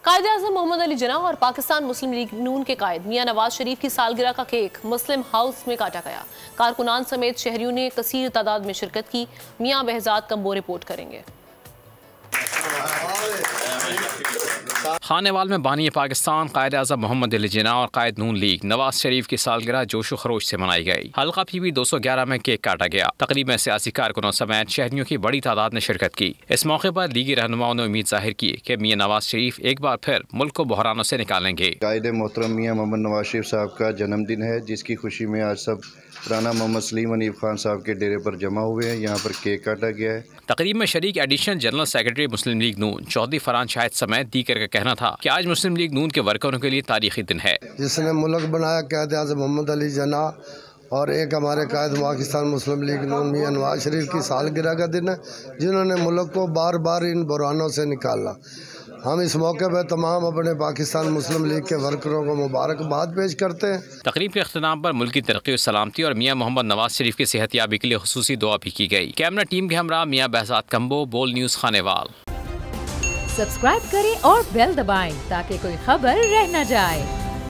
قائد-ए-आज़म मोहम्मद अली जिन्ना और पाकिस्तान मुस्लिम लीग नून के कायद मियां नवाज शरीफ की सालगिरह का केक मुस्लिम हाउस में काटा गया। कारकुनान समेत शहरियों ने कसीर तादाद में शिरकत की। मियां behzad कम्बो रिपोर्ट करेंगे। खानेवाल में बानी पाकिस्तान कायद-ए-आज़म मोहम्मद अली जिन्ना और कायद नून लीग नवाज शरीफ की सालगिरह जोशो खरोश से मनाई गई। हल्का PB 211 में केक काटा गया। तकरीब में सियासी कारकुनों समेत शहरियों की बड़ी तादाद ने शिरकत की। इस मौके पर लीगी रहनुमाओं ने उम्मीद जाहिर की कि मियां नवाज शरीफ एक बार फिर मुल्क को बहरानों से निकालेंगे। कायद मोहतरम मियां मोहम्मद नवाज शरीफ साहब का जन्मदिन है, जिसकी खुशी में आज सब राना मोहम्मद सलीम हनीफ खान साहब के डेरे पर जमा हुए हैं। यहाँ पर केक काटा गया है। तकरीब में शरीक एडिशनल जनरल सेक्रेटरी मुस्लिम लीग नून चौधरी फरहान शाहिद समेत दीगर का कहना था कि आज मुस्लिम लीग नून के वर्करों के लिए तारीखी दिन है। जिसने मुल्क बनाया कायद-ए-आज़म मोहम्मद अली जिन्ना और एक हमारे कायद पाकिस्तान मुस्लिम लीग नून मियां नवाज शरीफ की सालगिरह का दिन है, जिन्होंने मुल्क को बार बार इन बुरानों से निकाला। हम इस मौके पर तमाम अपने पाकिस्तान मुस्लिम लीग के वर्करों को मुबारकबाद पेश करते हैं। तकरीब के अख्ताम पर मुल्क की तरक्की और सलामती और मियां मोहम्मद नवाज शरीफ की सेहतयाबी के लिए खुसूसी दुआ भी की गई। कैमरा टीम के हमरा मियां behzad कम्बो, बोल न्यूज़ खानेवाल। सब्सक्राइब करें और बेल दबाएं ताकि कोई खबर रह न जाए।